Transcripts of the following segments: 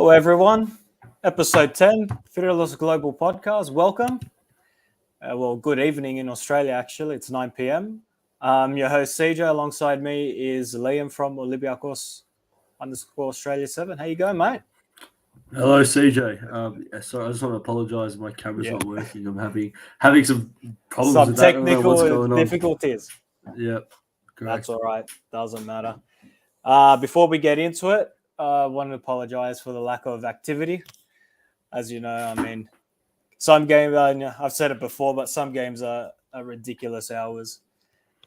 Hello, everyone. Episode 10, Fearless Global Podcast. Welcome. Good evening in Australia, actually. It's 9 p.m. Your host, CJ. Alongside me is Liam from Olympiakos _Australia 7. How you going, mate? Hello, CJ. Sorry, I just want to apologise. My camera's not working. I'm having some problems Some with that. I don't know technical what's going on. difficulties. Yep, correct. That's all right. Doesn't matter. Before we get into it, I want to apologise for the lack of activity. As you know, some games, I've said it before, but some games are ridiculous hours.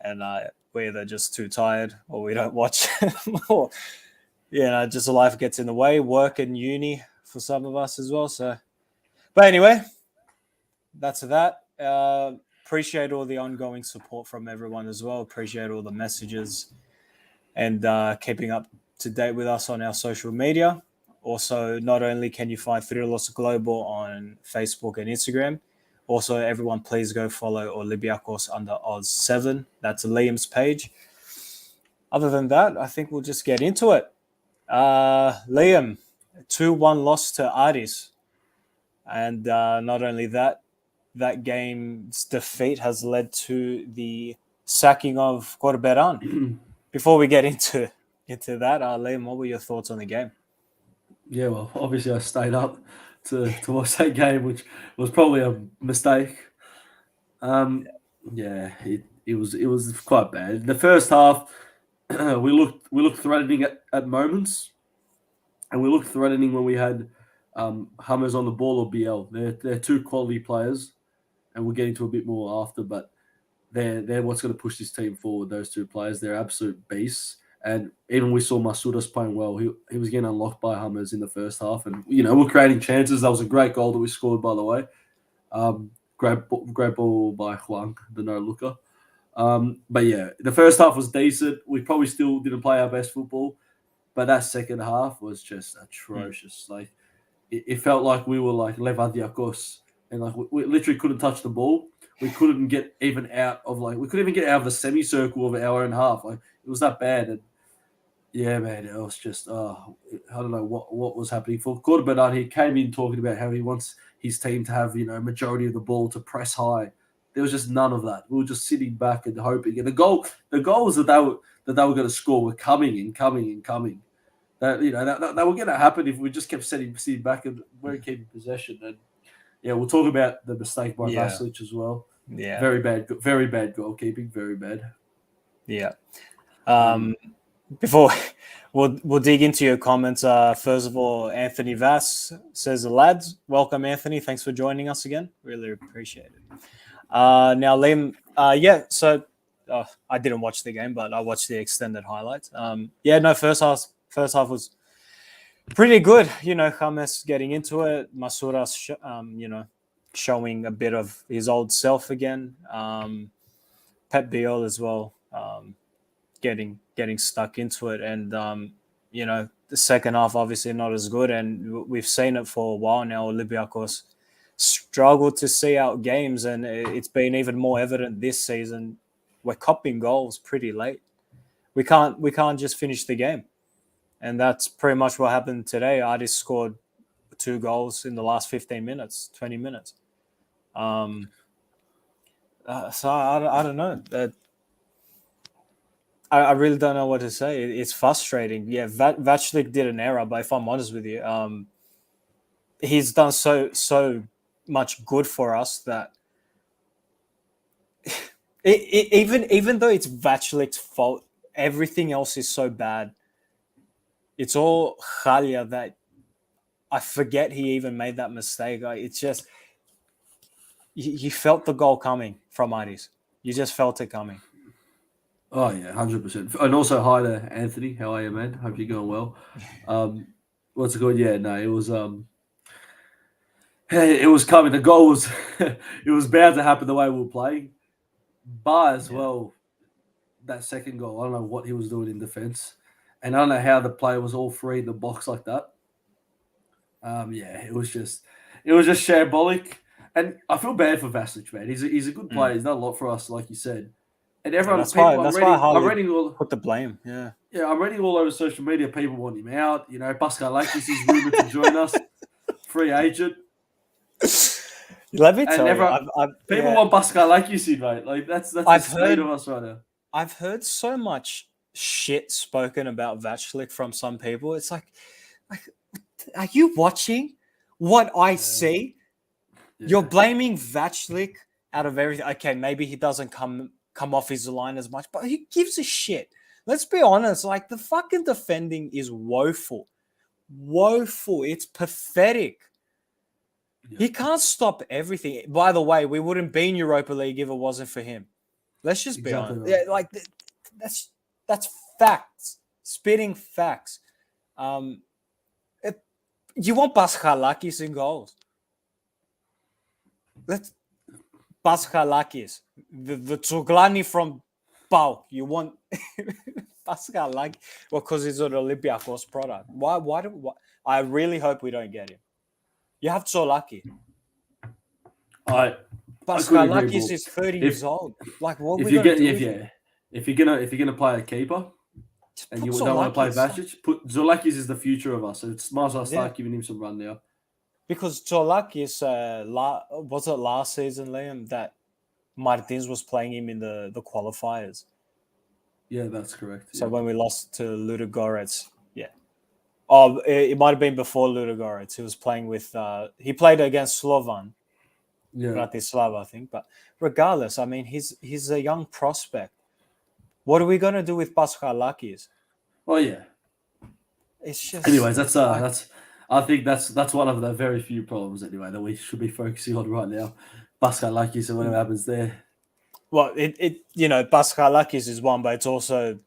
And we're either just too tired or we don't watch or, just life gets in the way, work and uni for some of us as well. So, but anyway, that's that. Appreciate all the ongoing support from everyone as well. Appreciate all the messages and keeping up to date with us on our social media. Also, not only can you find Fearless Global on Facebook and Instagram, also everyone please go follow Olympiakos _Oz7. That's Liam's page. Other than that, I think we'll just get into it. Liam, 2-1 loss to Aris. And not only that game's defeat has led to the sacking of Corberan. Before we get into that, Liam, what were your thoughts on the game? Yeah, well, obviously I stayed up to watch that game, which was probably a mistake. It was quite bad. The first half, we looked threatening at moments, and we looked threatening when we had Hummers on the ball or BL. They're two quality players, and we'll get into a bit more after, but they're what's going to push this team forward. Those two players, they're absolute beasts. And even we saw Masudas playing well. He was getting unlocked by Hummers in the first half, and we're creating chances. That was a great goal that we scored, by the way. Great ball by Huang, the no looker. But yeah, the first half was decent. We probably still didn't play our best football, but that second half was just atrocious. Like it felt like we were like Olympiakos, and like we literally couldn't touch the ball. We couldn't get even out of we couldn't even get out of the semicircle of an hour and a half. Like it was that bad. And yeah, man, it was just I don't know what was happening. For Corberan, he came in talking about how he wants his team to have majority of the ball, to press high. There was just none of that. We were just sitting back and hoping. And the goals that they were going to score were coming and coming and coming. That that were going to happen if we just kept sitting back and weren't keeping possession. And yeah, we'll talk about the mistake by Vasilic as well. Yeah, very bad goalkeeping, very bad. Yeah. Before we'll dig into your comments. First of all, Anthony Vass says, "Lads, welcome, Anthony. Thanks for joining us again. Really appreciate it." Now, Liam, So I didn't watch the game, but I watched the extended highlights. First half was pretty good. James getting into it, Masuras, showing a bit of his old self again. Pep Biel as well, getting stuck into it, and the second half obviously not as good, and we've seen it for a while now. Olympiakos struggle to see out games, and it's been even more evident this season. We're copping goals pretty late. We can't just finish the game, and that's pretty much what happened today. Aris scored 2 goals in the last 15 minutes, 20 minutes. So I don't know. I really don't know what to say. It's frustrating. Yeah, Vaclik did an error, but if I'm honest with you, he's done so much good for us that even though it's Vaclik's fault, everything else is so bad. It's all Khalia that I forget he even made that mistake. It's just you felt the goal coming from Aris. You just felt it coming. Oh yeah, 100%. And also hi to Anthony. How are you, man? Hope you're going well. What's it called? Yeah, no, it was it was coming. The goal was it was bound to happen the way we were playing. But as well, that second goal, I don't know what he was doing in defense, and I don't know how the player was all free in the box like that. It was just shambolic, and I feel bad for Vasilic, man. He's a good player. He's done a lot for us, like you said. And everyone, That's why I hardly put the blame. Yeah. Yeah, I'm reading all over social media. People want him out. You know, Pascalakis is rumored to join us, free agent. Let me And tell you, people want Pascalakis in, mate. Like that's the state of us right now. I've heard so much shit spoken about Vachlik from some people. It's like, are you watching what I see? Yeah. You're blaming Vachlik out of everything. Okay, maybe he doesn't come off his line as much, but who gives a shit? Let's be honest. Like, the fucking defending is woeful. Woeful. It's pathetic. Yeah. He can't stop everything. By the way, we wouldn't be in Europa League if it wasn't for him. Let's just be honest. Right. Yeah, like that's facts. Spitting facts. You want Pascalakis in goals. Let's Pascalakis, the Tsuglani from PAOK. You want Pascalakis because he's an Olympiakos product. Why? I really hope we don't get him. You have Tsolaki. Pascalakis is 30 years old. Like, what if we you gonna do? If you're gonna play a keeper and you don't want to play Vacic, put Tsolakis is the future of us. So it's might as well start giving him some run now. Because Tsolakis, was it last season, Liam, that Martins was playing him in the qualifiers? Yeah, that's correct. So when we lost to Ludogorets, Oh, it might have been before Ludogorets. He was playing with... he played against Slovan. Bratislava, I think. But regardless, I mean, he's a young prospect. What are we going to do with Pascalakis? Oh, yeah. It's just... Anyways, I think that's one of the very few problems, anyway, that we should be focusing on right now. Pascalakis and whatever happens there. Well, Pascalakis is one, but it's also...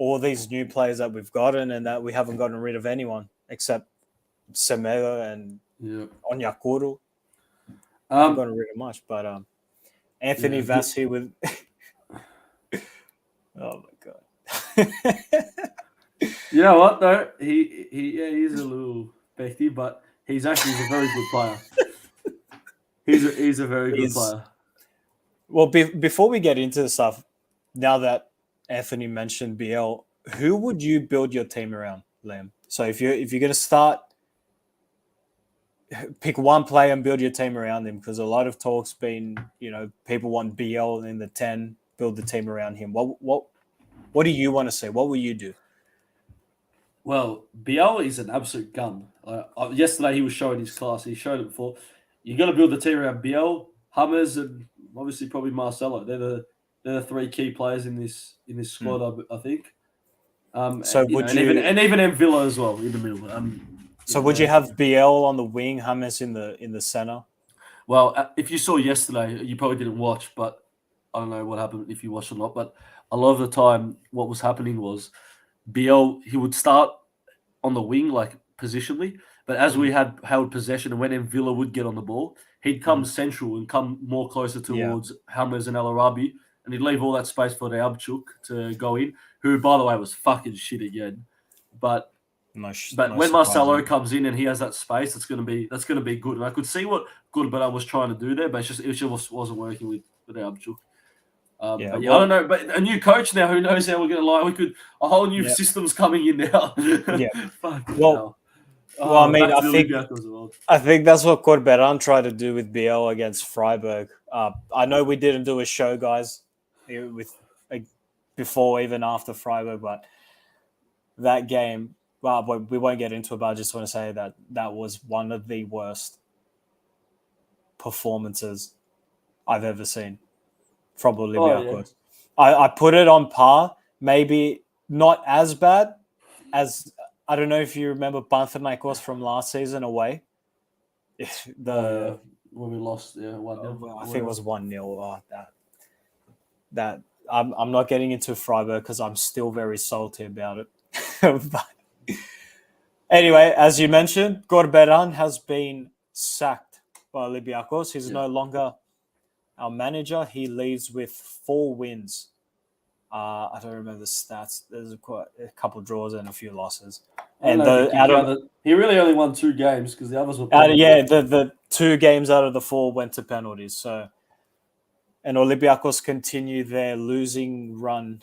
all these new players that we've gotten and that we haven't gotten rid of anyone except Semedo and Onyekuru. Haven't gotten rid of much, but Anthony Vassi with... oh, my God. You know what, though? He's a little becky, but he's a very good player. He's a very good player. Well, before we get into the stuff, now that Anthony mentioned BL, who would you build your team around, Liam? So if you're going to start, pick one player and build your team around him, because a lot of talk's been, people want BL in the 10, build the team around him. What do you want to say? What will you do? Well, BL is an absolute gun. Yesterday he was showing his class. He showed it before. You're going to build the team around BL, Hummers, and obviously probably Marcelo. They're the three key players in this squad, I think. So even M Villa as well in the middle. So would you have BL on the wing, James in the center? Well, if you saw yesterday, you probably didn't watch, but I don't know what happened if you watched or not. But a lot of the time, what was happening was BL, he would start on the wing, like positionally, but as we had held possession and when M Villa would get on the ball, he'd come central and come more closer towards James and El Arabi, and he'd leave all that space for Reabchuk to go in, who, by the way, was fucking shit again. But when Marcelo comes in and he has that space, that's gonna be good. And I could see what Corberan was trying to do there, but it just wasn't working with Reabchuk. I don't know. But a new coach now, who knows how we're going to lie? A whole new system's coming in now. I mean, I think that's what Corberan tried to do with BL against Freiburg. I know we didn't do a show, guys, before even after Freiburg, but that game, we won't get into it, but I just want to say that was one of the worst performances I've ever seen from Olympiakos. I put it on par, maybe not as bad as, I don't know if you remember Panathinaikos from last season away. When we lost, 1-0. I think it was 1-0. That I'm not getting into Freiburg because I'm still very salty about it. But anyway, as you mentioned, Corberan has been sacked by Olympiakos. He's no longer our manager. He leaves with 4 wins. I don't remember the stats. There's a couple of draws and a few losses. And he really only won 2 games because the others were. The 2 games out of the 4 went to penalties. So, and Olympiakos continue their losing run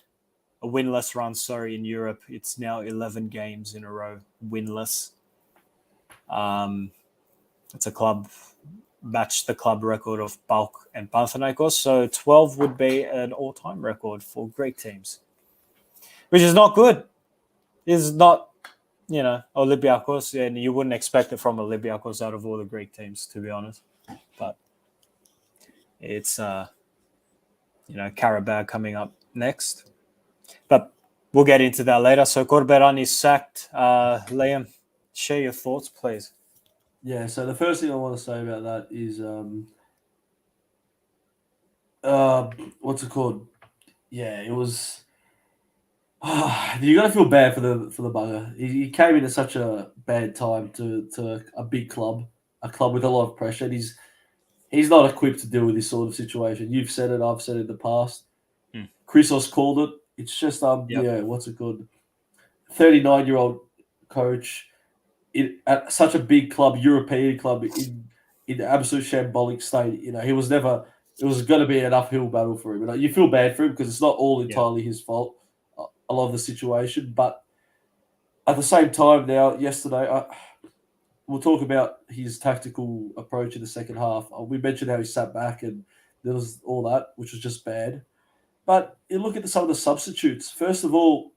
winless run. Sorry, in Europe, it's now 11 games in a row winless. It's a club matched the club record of PAOK and Panathinaikos, so 12 would be an all-time record for Greek teams, which is not good. It's not, Olympiakos, and you wouldn't expect it from Olympiakos out of all the Greek teams, to be honest. But it's, Carabao coming up next. But we'll get into that later. So Corberan is sacked. Liam, share your thoughts, please. Yeah, so the first thing I want to say about that is, what's it called? Yeah, it was. You got to feel bad for the bugger. He came in at such a bad time to a big club, a club with a lot of pressure. And he's not equipped to deal with this sort of situation. You've said it, I've said it in the past. Christos called it. It's just what's it called? 39-year-old coach at such a big club, European club in absolute shambolic state. He was never. It was going to be an uphill battle for him. You feel bad for him because it's not all entirely his fault. A lot of the situation, but at the same time, now yesterday, we'll talk about his tactical approach in the second half. We mentioned how he sat back and there was all that, which was just bad. But you look at some of the substitutes. First of all,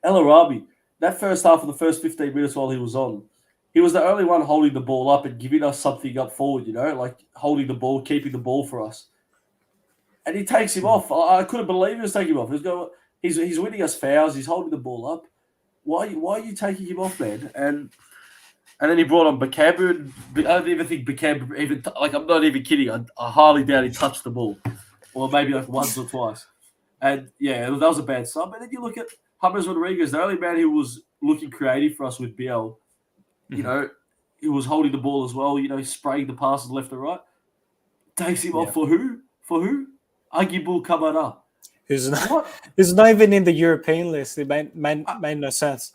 El Arabi, that first half of the first 15 minutes while he was on, he was the only one holding the ball up and giving us something up forward, like holding the ball, keeping the ball for us. And he takes him off. I couldn't believe he was taking him off. He's winning us fouls. He's holding the ball up. Why are you taking him off, man? And then he brought on Bakambu. I don't even think Bakambu even I'm not even kidding. I highly doubt he touched the ball, or maybe once or twice. And yeah, that was a bad sub. And then you look at James Rodriguez, the only man who was looking creative for us with Biel. He was holding the ball as well. Spraying the passes left and right. Takes him off for who? For who? Agibul Kamara. Who's not even in the European list. It made no sense.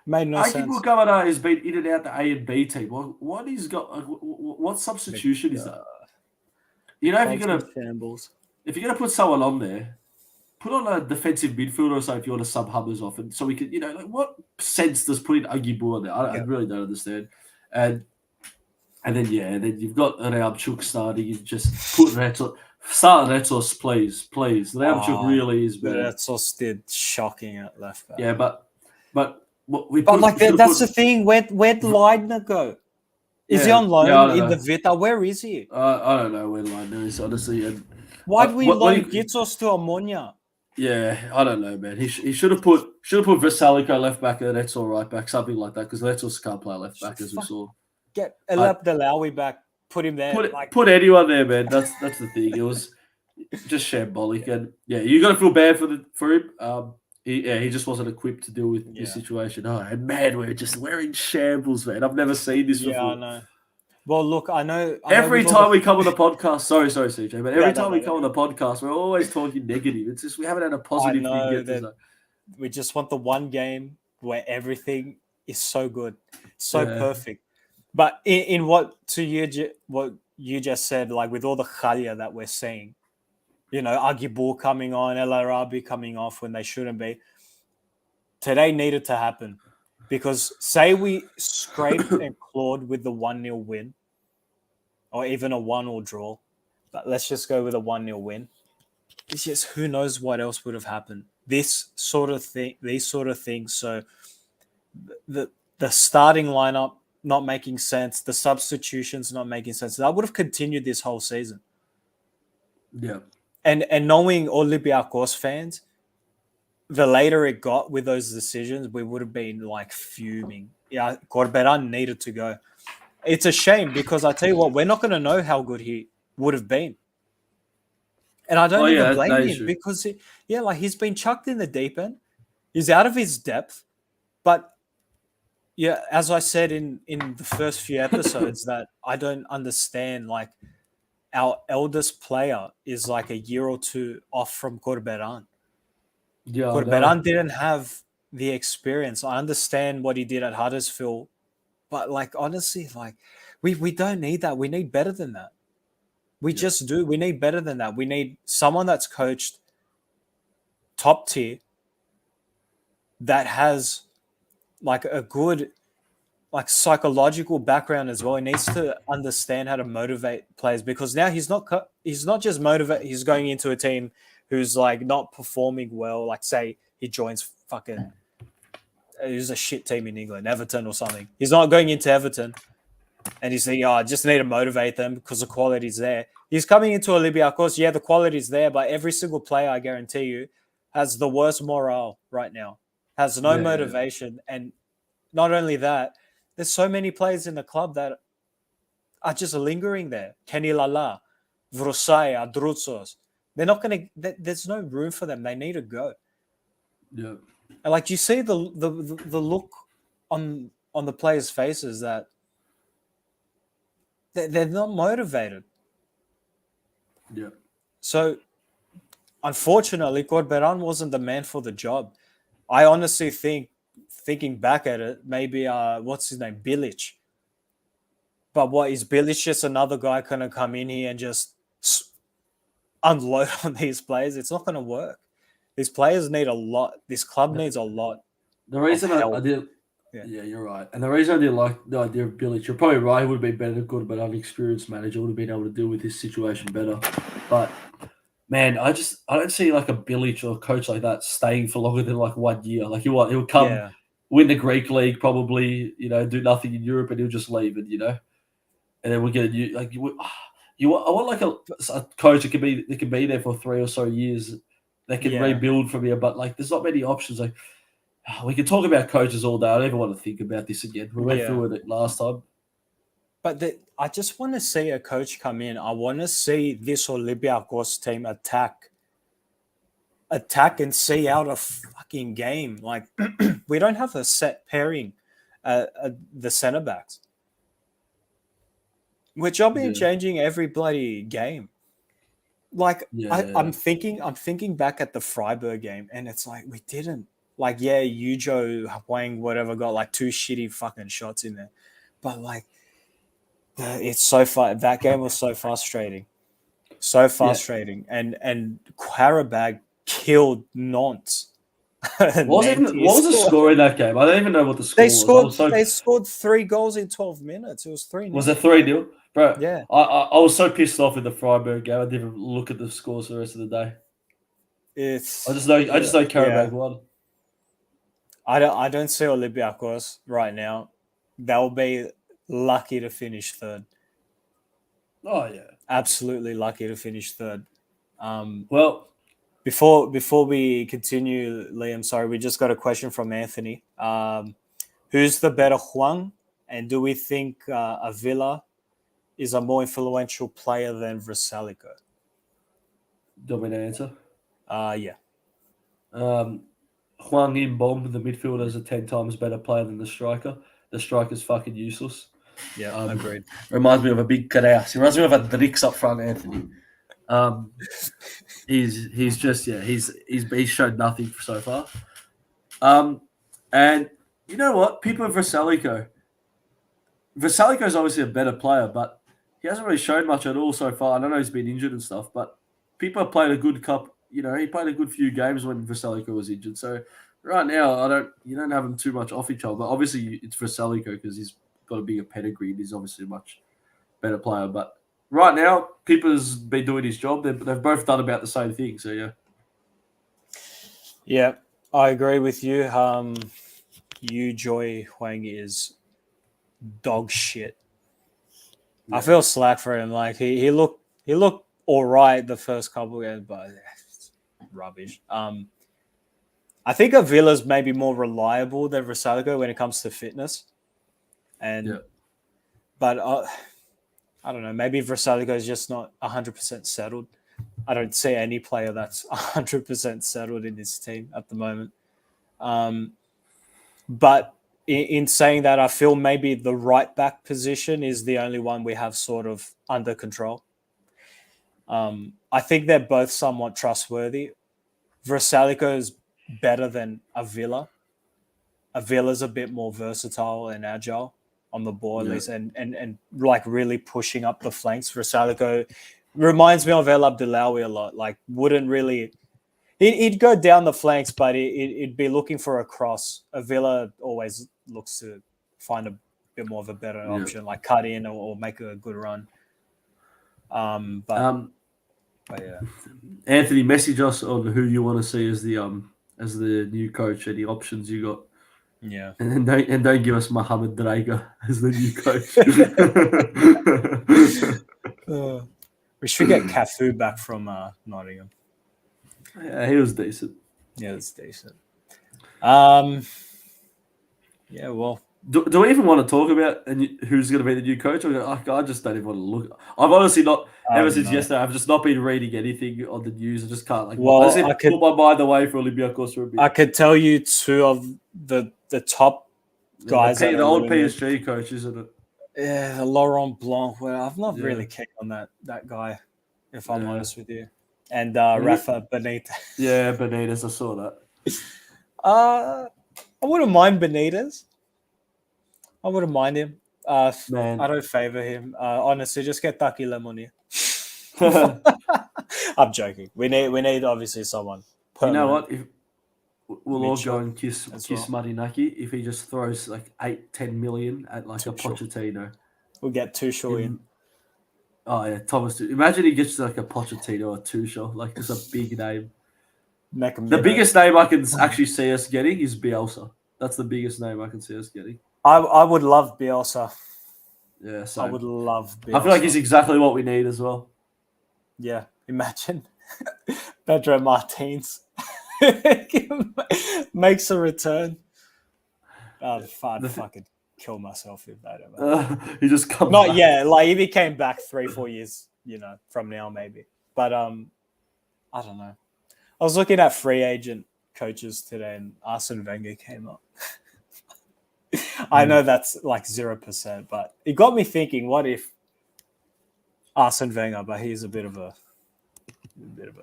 Made no sense. Agibul Kamara has been in and out the A and B team. What he's got? What substitution is that? If you're gonna put someone on there, put on a defensive midfielder or something if you want to sub Hummers off, and so we could, what sense does putting Agibul on there? I really don't understand. And then you've got Reamchuk starting. You just put Start Retsos, please. Reamchuk really is bad. Retsos did shocking at left back. Yeah, but that's the thing. Where'd Leidner go? Is he on loan in the Vita? Where is he? I don't know where Leidner is, honestly. And why'd we loan Gitsos to Ammonia? Yeah, I don't know, man. He should have put Vesalico left back and Retsos right back, something like that, because Retsos can't play left back as we saw. Get Elap Delawi back. Put him there. Put anyone there, man. That's the thing. It was just shambolic, and you got to feel bad for him. He just wasn't equipped to deal with this situation. Oh, and man, we're in shambles, man. I've never seen this before. Yeah, I know. Well, look, I know. Every time we come on the podcast, sorry, CJ, but every time we come on the podcast, we're always talking negative. It's just we haven't had a positive thing yet. We just want the one game where everything is so good, so perfect. But in what you just said, like with all the khalia that we're seeing, Agibul coming on, El Arabi coming off when they shouldn't be, today needed to happen. Because say we scraped and clawed with the 1-0 win, or even a 1-1 draw, but let's just go with a 1-0 win. It's just who knows what else would have happened. These sort of things. So the starting lineup not making sense, the substitutions not making sense. That would have continued this whole season. Yeah. And knowing Olympiakos fans, the later it got with those decisions, we would have been like fuming. Yeah, Corberan needed to go. It's a shame because I tell you what, we're not going to know how good he would have been. And I don't even blame him because he's been chucked in the deep end. He's out of his depth. But yeah, as I said in the first few episodes, that I don't understand, like our eldest player is like a year or two off from Corberan. Yeah, Corberan didn't have the experience. I understand what he did at Huddersfield, but like honestly, like we don't need that. We need better than that. We just do. We need better than that. We need someone that's coached top tier that has like a good like psychological background as well. He needs to understand how to motivate players because now he's not just motivate. He's going into a team who's like not performing well. Like say he joins fucking who's a shit team in England, Everton or something. He's not going into Everton and he's saying, I just need to motivate them because the quality's there. He's coming into Olympiakos. Yeah, the quality's there, but every single player, I guarantee you, has the worst morale right now, has no motivation. And not only that, there's so many players in the club that are just lingering there. Kenny Lala, Vrosai, Adrutsos. They're not going to, there's no room for them. They need to go. Yeah. And like you see the look on the players' faces that they're not motivated. Yeah. So, unfortunately, Corberan wasn't the man for the job. I honestly think, thinking back at it, maybe what's his name, Bilic. But what is Bilic just another guy going to come in here and just unload on these players? It's not going to work. These players need a lot. This club needs a lot. The reason I did, yeah, you're right. And the reason I didn't like the idea of Bilic, you're probably right. He would have been better, good, but unexperienced manager would have been able to deal with this situation better. But man, I don't see like a Bilic or a coach like that staying for longer than like 1 year. Like he'll come win the Greek league, probably do nothing in Europe, and he'll just leave it, and then we'll get a new like I want like a coach that can be there for 3 or so years. They can rebuild from here, but like there's not many options. Like we can talk about coaches all day. I don't even want to think about this again. We went through it last time. But I just want to see a coach come in. I want to see this Olympiakos team attack and see out a fucking game. Like we don't have a set pairing the centre backs. We're jumping and changing every bloody game. Like I'm thinking back at the Freiburg game, and it's like we didn't. Like Yujo Wang whatever got like 2 shitty fucking shots in there, but like it's so far. That game was so frustrating, and Qarabag killed Nantes. What was the score in that game? I don't even know what the score was. They scored 3 goals in 12 minutes. It was 3-0. Was it 3-0? Bro, yeah. I was so pissed off with the Freiburg game. I didn't even look at the scores for the rest of the day. I just know Qarabag won. I don't see Olympiakos right now. They'll be lucky to finish third. Oh yeah, absolutely lucky to finish third. Well, before we continue, Liam, sorry, we just got a question from Anthony. Who's the better Huang, and do we think Avila is a more influential player than Vrsaljko? Do you want me to answer? Yeah. Huang in bomb, the midfielder, is a 10 times better player than the striker. The striker's fucking useless. Yeah, agreed. Reminds me of a big Caraus. He reminds me of a Drix up front, Anthony. He's just he's showed nothing so far. And you know what? People of Vrsaljko is obviously a better player, but he hasn't really shown much at all so far. I don't know he's been injured and stuff, but people have played a good cup. He played a good few games when Vrsaljko was injured. So right now, you don't have them too much off each other. But obviously, it's Vrsaljko because he's got a bigger pedigree. And he's obviously a much better player. But right now, Pippa's been doing his job. They've both done about the same thing. So yeah. Yeah, I agree with you. Joy Huang is dog shit. Yeah. I feel slack for him. Like he looked all right the first couple of games, but it's rubbish. I think Avila's maybe more reliable than Vrsaljko when it comes to fitness, but I don't know. Maybe Vrsaljko is just not 100% settled. I don't see any player that's 100% settled in this team at the moment. But in saying that, I feel maybe the right back position is the only one we have sort of under control. I think they're both somewhat trustworthy. Vrsaljko is better than Avila. Avila's a bit more versatile and agile on the ball, at least, and like really pushing up the flanks. Vrsaljko reminds me of El Abdelawi a lot. Like He'd go down the flanks, but he'd be looking for a cross. Villa always looks to find a bit more of a better option, like cut in or make a good run. But yeah. Anthony, message us on who you want to see as the new coach. Any options you got? Yeah. And don't give us Mohamed Drager as the new coach. We should get Cafu back from Nottingham. Yeah, he was decent. Yeah, that's decent. Yeah, well. Do we even want to talk about who's going to be the new coach? I just don't even want to look. I've honestly not, ever since yesterday, I've just not been reading anything on the news. I just can't. I just put my mind away for Olympiakos for a bit. I could tell you two of the top guys. The old PSG coach, isn't it? Yeah, Laurent Blanc. Well, I've not really kicked on that guy, if I'm honest with you. And Rafa Benitez. Yeah, Benitez. I saw that. I wouldn't mind Benitez. I wouldn't mind him. Man. I don't favor him. Honestly, just get Taki Lemonier. I'm joking. We need obviously someone permanent. You know what? If we'll all go and kiss Marinaki if he just throws like 8-10 million at like a Pochettino. We'll get Tuchel in. Oh yeah, Thomas. Imagine he gets like a Pochettino or Tuchel, like just a big name. The biggest name I can actually see us getting is Bielsa. That's the biggest name I can see us getting. I would love Bielsa. Yeah, same. I would love Bielsa. I feel like he's exactly what we need as well. Yeah, imagine Pedro Martins makes a return. I'd fucking kill myself if that ever. He just comes. Not back. yet. Like if he came back 3-4 years, from now maybe. But I don't know. I was looking at free agent coaches today, and Arsene Wenger came up. I know that's like 0%, but it got me thinking: what if Arsene Wenger? But he's a bit of a.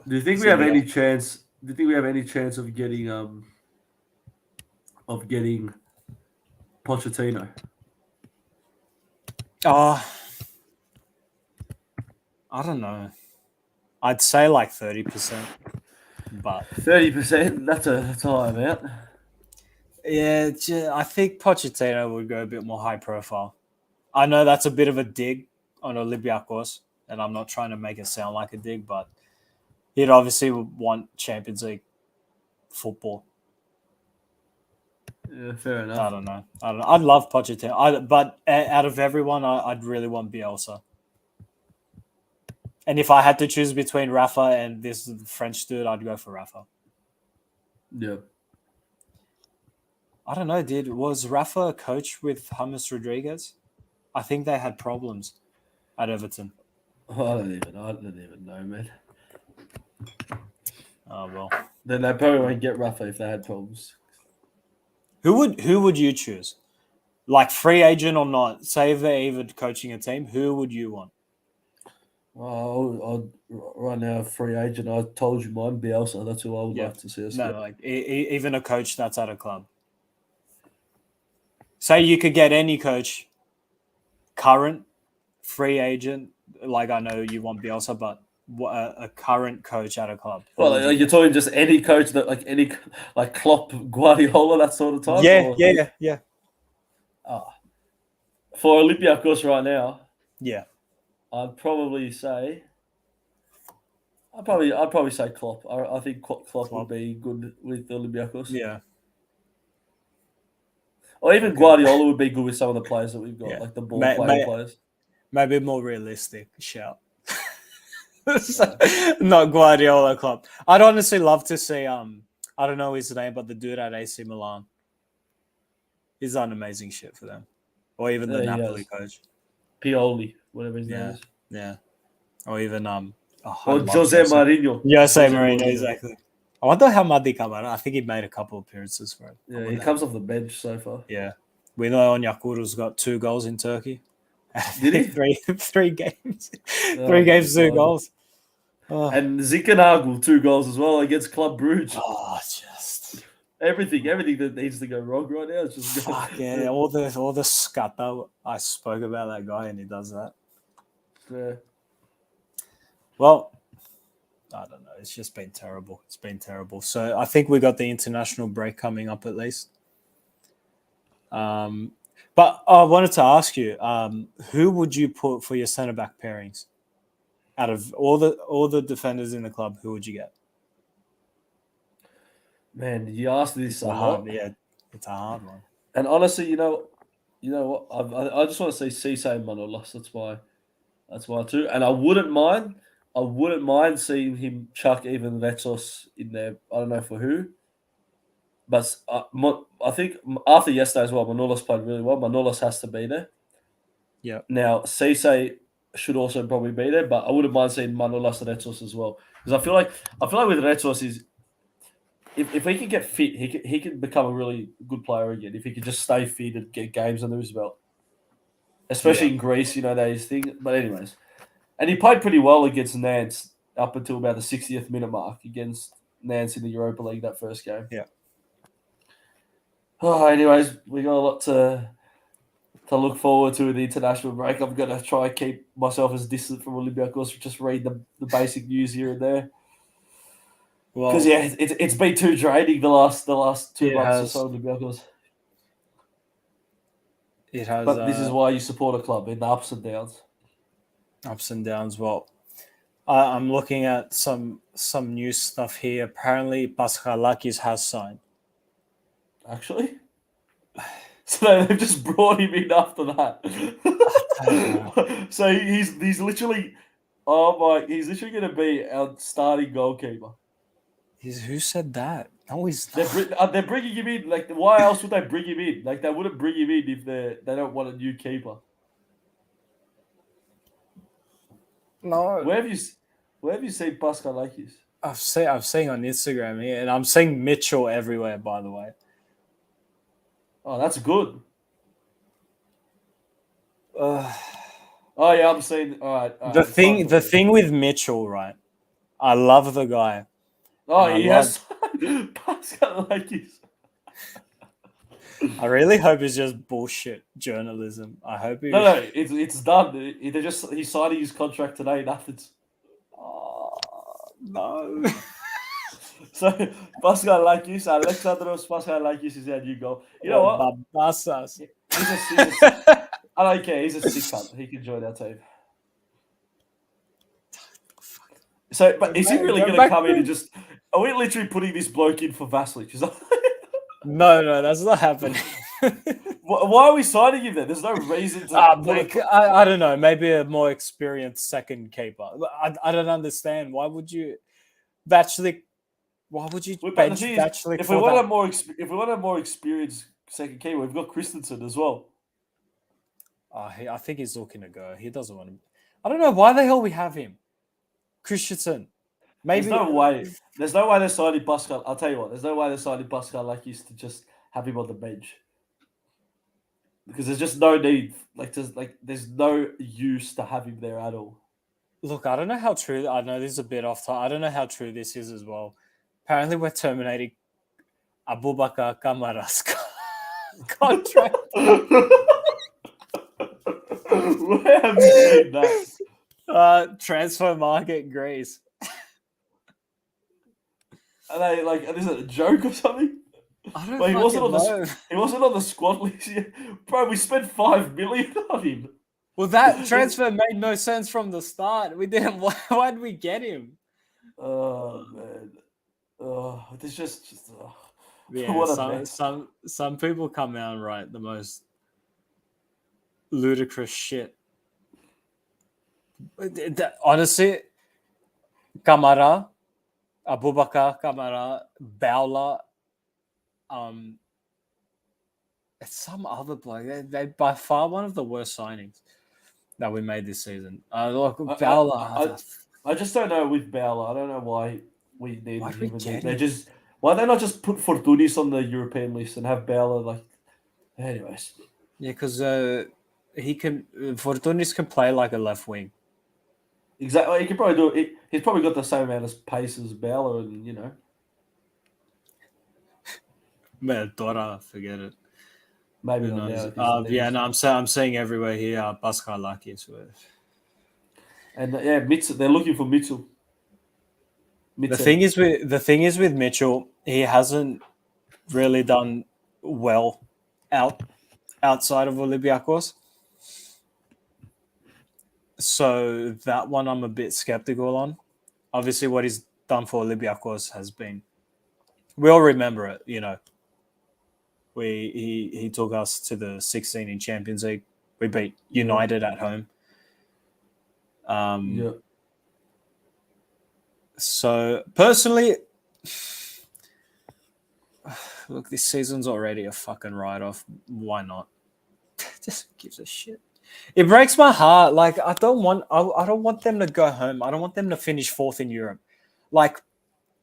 Do you think we have any chance? Do you think we have any chance of getting Pochettino? I don't know. I'd say like 30%, but 30%. That's a high amount. Yeah, I think Pochettino would go a bit more high profile. I know that's a bit of a dig on Olympiakos, and I'm not trying to make it sound like a dig, but he'd obviously want Champions League football. Yeah, fair enough. I don't know. I'd love Pochettino, but out of everyone, I'd really want Bielsa. And if I had to choose between Rafa and this French dude, I'd go for Rafa. Yeah. I don't know, dude. Was Rafa a coach with James Rodriguez? I think they had problems at Everton. Oh, I don't even know, man. Oh well. Then they probably won't get Rafa if they had problems. Who would you choose? Like free agent or not? Say if they're even coaching a team, who would you want? Well, right now, free agent. I told you mine, Bielsa. That's who I would like to see us. No, like even a coach that's at a club. Say you could get any coach, current, free agent. Like I know you want Bielsa, but a current coach at a club. Well, you're talking just any coach that like Klopp, Guardiola, that sort of type. Yeah. For Olympiakos right now, yeah, I'd probably say Klopp. I think Klopp would be good with Olympiakos. Yeah. Or even Guardiola would be good with some of the players that we've got, like the ball-playing players. Maybe more realistic shout. Not Guardiola Klopp. I'd honestly love to see, I don't know his name, but the dude at AC Milan. He's done amazing shit for them. Or even the Napoli coach. Pioli, whatever his name is. Yeah. Or even or Jose Mourinho. Jose Mourinho, exactly. I wonder how Madi Kamara. I think he made a couple appearances for it. Yeah, he comes off the bench so far. Yeah. We know Onyekuru's got 2 goals in Turkey. Did he? three games. 3 games, 2 goals. Oh. And Zinchenko, 2 goals as well against Club Brugge. Oh, just everything that needs to go wrong right now is just yeah. All the scutter I spoke about that guy, and he does that. Yeah. Well, I don't know. It's just been terrible. It's been terrible. So I think we got the international break coming up at least. But I wanted to ask you, who would you put for your centre back pairings? Out of all the defenders in the club, who would you get? Man, you asked this a lot. It's a hard one. And honestly, you know what? I just want to say Cisse and Manolas. That's why too. And I wouldn't mind seeing him chuck even Vetsos in there. I don't know for who, but I think after yesterday as well, Manolas played really well. Manolas has to be there. Yeah. Now Cisse should also probably be there, but I wouldn't mind seeing Manolas and Vetsos as well, because I feel like with Vetsos is. If he can get fit, he can become a really good player again. If he can just stay fit and get games under his belt, especially in Greece, that his thing. But anyways, and he played pretty well against Nantes up until about the 60th minute mark against Nantes in the Europa League that first game. Yeah. Oh, anyways, we got a lot to look forward to in the international break. I'm gonna try and keep myself as distant from Olympiakos, just read the basic news here and there. Because it's been too draining the last 2 months or so. Olympiakos. It has, but this is why you support a club in the ups and downs. Ups and downs. Well, I'm looking at some new stuff here. Apparently, Paschalakis has signed. Actually, so they've just brought him in after that. So he's literally, he's literally going to be our starting goalkeeper. Who said that? No, he's not. They're bringing him in. Like, why else would they bring him in? Like, they wouldn't bring him in if they don't want a new keeper. No. Where have you seen Paschalakis? I've seen on Instagram here, and I'm seeing Mitchell everywhere. By the way. Oh, that's good. Oh yeah, I'm saying. All right. The thing with Mitchell, right? I love the guy. Oh, he has Paschalakis. I really hope it's just bullshit journalism. I hope it. No, it's done. He's signing his contract today in Athens. Oh, no. So Paschalakis, Alexandros Paschalakis is our new goal. You know what? Babasas. He's I don't care. He's a sick cunt. He can join our team. So, but is he really going to come in and just? Are we literally putting this bloke in for Vasilic? No, that's not happening. Why are we signing him then? There's no reason to. I don't know. Maybe a more experienced second keeper. I don't understand. Why would you, Vasilic? Why would you bench Vasilic? If we want a more experienced second keeper, we've got Christensen as well. I think he's looking to go. He doesn't want to. I don't know why the hell we have him. Christensen. Maybe there's no way they're signing Pascal. I'll tell you what, there's no way they're signing Paschalakis to just have him on the bench. Because there's just no need. There's no use to have him there at all. Look, I don't know how true. I know this is a bit off time. I don't know how true this is as well. Apparently, we're terminating Abubakar Kamara's contract. Where have you seen that? Transfer market Greece. Are they is it a joke or something? I don't know. He wasn't on the squad list yet. Bro, we spent $5 million on him. Well, that transfer made no sense from the start. We didn't. Why did we get him? Oh man. Oh, this just. Yeah, what a mess. Some people come out and write the most ludicrous shit. Honestly, Kamara, Abubakar Kamara, Bowler, it's some other bloke. They're by far one of the worst signings that we made this season. Bowler. I just don't know with Bowler. I don't know why we need him. Why they not just put Fortounis on the European list and have Bowler anyways. Yeah, because Fortounis can play like a left wing. Exactly. He can probably do it. He's probably got the same amount of pace as Bowler, and Man, Dora, forget it. Maybe not now. I'm saying everywhere here, Paschalakis. And Mitchell, they're looking for Mitchell. The thing is with Mitchell, he hasn't really done well outside of Olympiakos. So that one I'm a bit skeptical on. Obviously, what he's done for Olympiakos has been, we all remember it. He took us to the 16 in Champions League. We beat United at home. So personally, look, this season's already a fucking write-off. Why not? Just gives a shit. It breaks my heart. Like I don't want them to go home. I don't want them to finish fourth in Europe. Like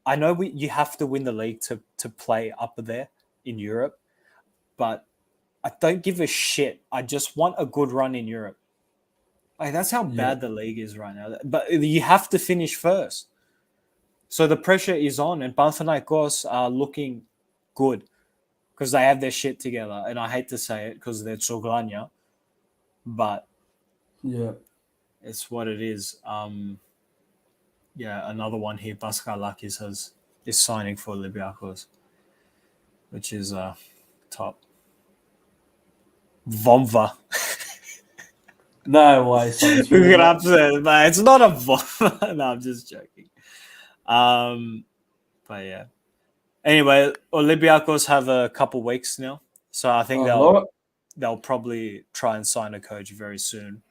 I know you have to win the league to play up there in Europe, but I don't give a shit. I just want a good run in Europe. Like that's how bad the league is right now. But you have to finish first. So the pressure is on, and Panathinaikos are looking good because they have their shit together. And I hate to say it because they're Tsoglania, but it's what it is. Another one here, Paskalakis is signing for Olympiakos, which is top. Vomva. No way. But it's not a Vomva. No, I'm just joking. But yeah. Anyway, Olympiakos have a couple weeks now, so I think they'll probably try and sign a coach very soon.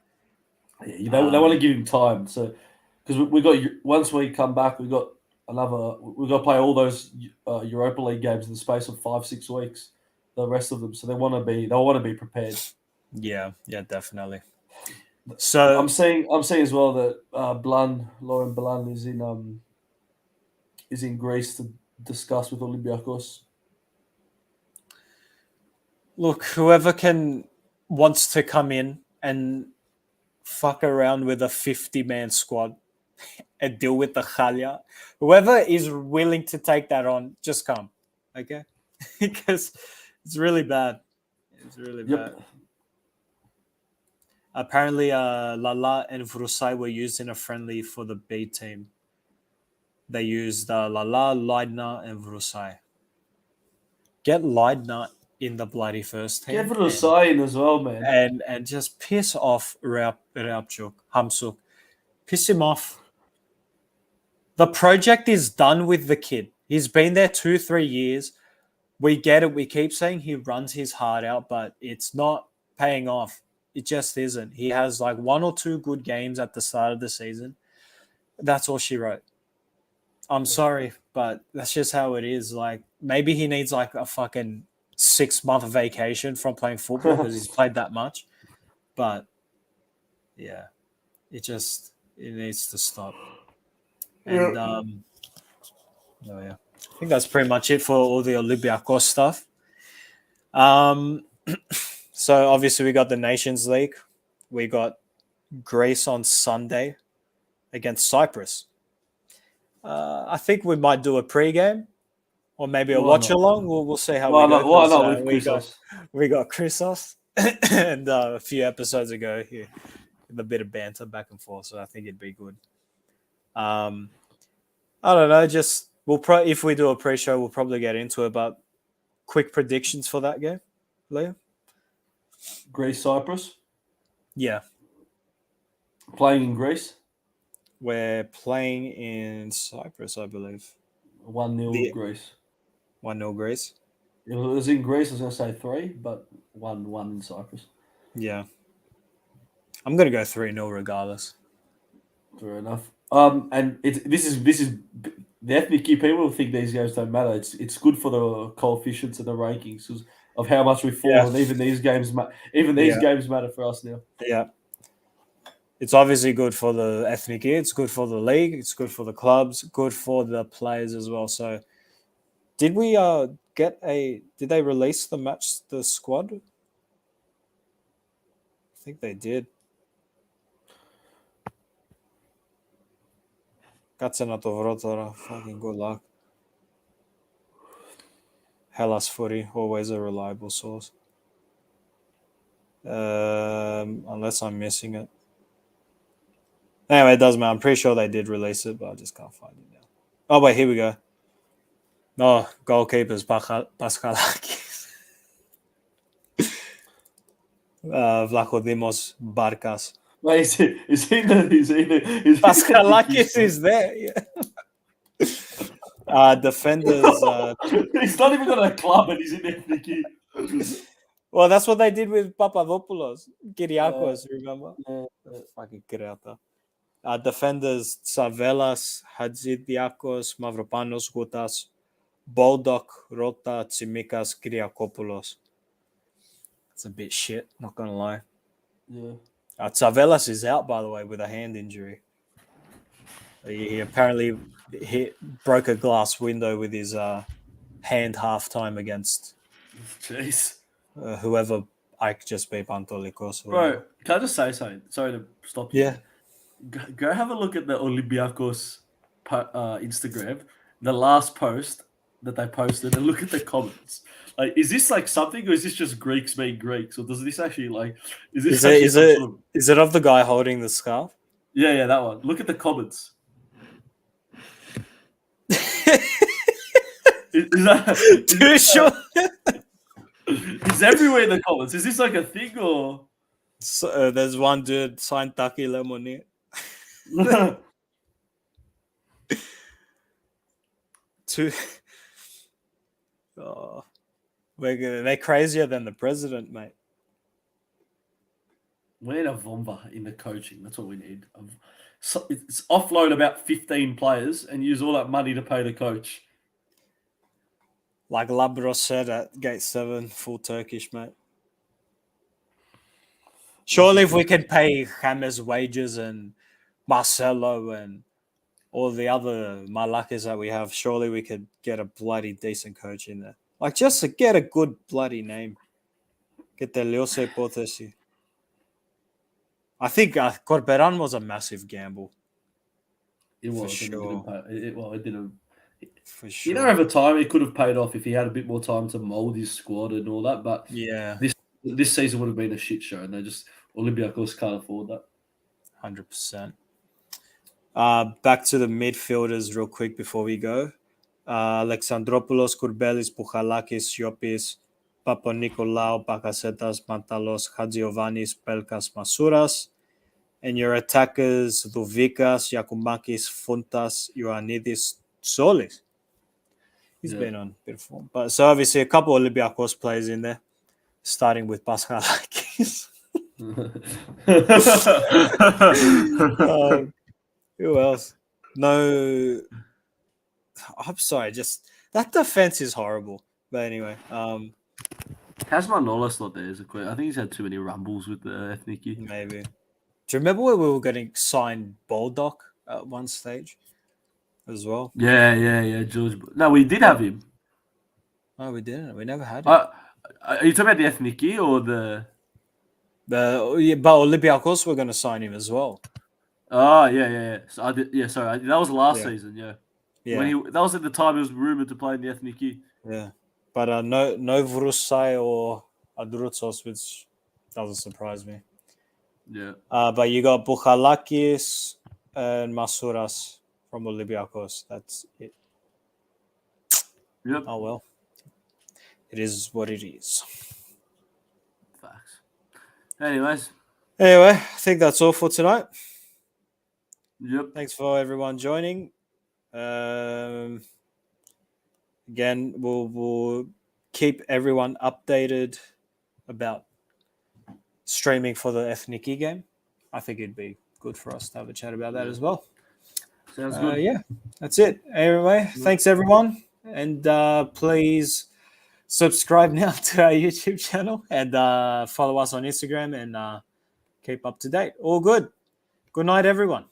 Yeah, they want to give him time, so because we got once we come back, we got to play all those Europa League games in the space of 5-6 weeks, the rest of them. So they want to be prepared. Yeah, definitely. So I'm seeing as well that Lauren Blan is in Greece to discuss with Olympiakos. Look, whoever wants to come in and fuck around with a 50-man squad and deal with the Khalia, whoever is willing to take that on, just come, okay? Because it's really bad. It's really bad. Apparently, Lala and Vrusai were used in a friendly for the B team. They used Lala, Leidner, and Vrusai. Get Leidner in the bloody first team. Get Vrusai in as well, man. And just piss off Hamsuk. Piss him off. The project is done with the kid. He's been there 2-3 years. We get it. We keep saying he runs his heart out, but it's not paying off. It just isn't. He has like 1 or 2 good games at the start of the season. That's all she wrote. I'm sorry, but that's just how it is. Like maybe he needs like a fucking 6-month vacation from playing football because he's played that much. But yeah, it needs to stop. And I think that's pretty much it for all the Olympiakos stuff. So obviously we got the Nations League. We got Greece on Sunday against Cyprus. I think we might do a pre-game or maybe a watch-along. We'll see how we go. Why not with Chrysos? We got Chrysos and a few episodes ago here with a bit of banter back and forth, so I think it'd be good. I don't know. Just if we do a pre-show, we'll probably get into it. But quick predictions for that game, Leo. Greece, Cyprus. Yeah, playing in Greece. We're playing in Cyprus, I believe. 1-0 Greece. 1-0 Greece. If it was in Greece, I was going to say 3, but 1-1 in Cyprus. Yeah. I'm going to go 3-0 regardless. Fair enough. And this is the ethnic people will think these games don't matter. It's good for the coefficients and the rankings of how much we fall, and even these games games matter for us now. Yeah. It's obviously good for the ethnic year. It's good for the league. It's good for the clubs. Good for the players as well. So, did we Did they release the squad? I think they did. Κάτσε να το βρω τώρα. Fucking good luck. Hellas Footy, always a reliable source. Unless I'm missing it. Anyway, it doesn't matter. I'm pretty sure they did release it, but I just can't find it now. Oh, wait, here we go. No, goalkeepers, Paskalakis. Vlachodimos Barkas. Wait, is he the Paskalakis is there. Yeah. Defenders. He's not even got a club and he's in Ethniki. Well, that's what they did with Papadopoulos. Kyriakos, remember? Yeah. Fucking Kyriata. Defenders Tsavelas, Hadzidiakos, Mavropanos, Gutas, Boldok, Rota, Tsimikas, Kyriakopoulos. It's a bit shit, not gonna lie. Yeah. Tsavelas is out, by the way, with a hand injury. He apparently broke a glass window with his hand halftime against Jeez. whoever Ike just beat Pantolikos. Bro, can I just say something? Sorry to stop you. Yeah. Go have a look at the Olympiakos Instagram, the last post that they posted, and look at the comments. Like, is this like something, or is this just Greeks being Greeks, or does this actually like? Is it of the guy holding the scarf? Yeah, that one. Look at the comments. is that Too short? It's everywhere in the comments. Is this like a thing, or? So, there's one dude signed Taki Lemoni. They're crazier than the president, mate. We need a Vomba in the coaching. That's what we need. So it's offload about 15 players and use all that money to pay the coach. Like Labros said at Gate 7, full Turkish, mate. Surely if we could pay James wages and Marcelo and all the other Malakas that we have, surely we could get a bloody decent coach in there. Like, just to get a good bloody name. Get the Leose Potesi. I think Corberan was a massive gamble. It was. For sure. It didn't. For sure. You know, over time, it could have paid off if he had a bit more time to mould his squad and all that. But yeah, this season would have been a shit show, and Olympiakos can't afford that. 100%. Back to the midfielders real quick before we go. Alexandropoulos, Kourbelis, Pouchalakis, Siopis, Papanikolaou, Bakasetas, Mantalos, Hadziovanis, Pelkas, Masouras. And your attackers, Douvikas, Yakumakis, Funtas, Ioannidis, Solis. He's been on beautiful. But so obviously a couple of Olympiakos players in there, starting with Paskalakis. Who else? No, I'm sorry. Just that defense is horrible. But anyway, how's Manolis not there? I think he's had too many rumbles with the Ethniki. Maybe. Do you remember where we were getting signed Boldock at one stage as well? Yeah, George. No, we did have him. No, we didn't. We never had him. Are you talking about the Ethniki or the? But Olympiakos were going to sign him as well. Oh, yeah. So I did. Yeah, sorry. That was last season. Yeah. That was at the time he was rumored to play in the Ethniki. Yeah, but no Vrusai or Adrutsos, which doesn't surprise me. Yeah. But you got Pouchalakis and Masouras from Olympiakos. That's it. Yep. Oh well. It is what it is. Facts. Anyway, I think that's all for tonight. Yep. Thanks for everyone joining. Again, we'll keep everyone updated about streaming for the Ethniki game. I think it'd be good for us to have a chat about that as well. Sounds good. Yeah, that's it. Anyway, thanks everyone. And please subscribe now to our YouTube channel and follow us on Instagram and keep up to date. All good. Good night, everyone.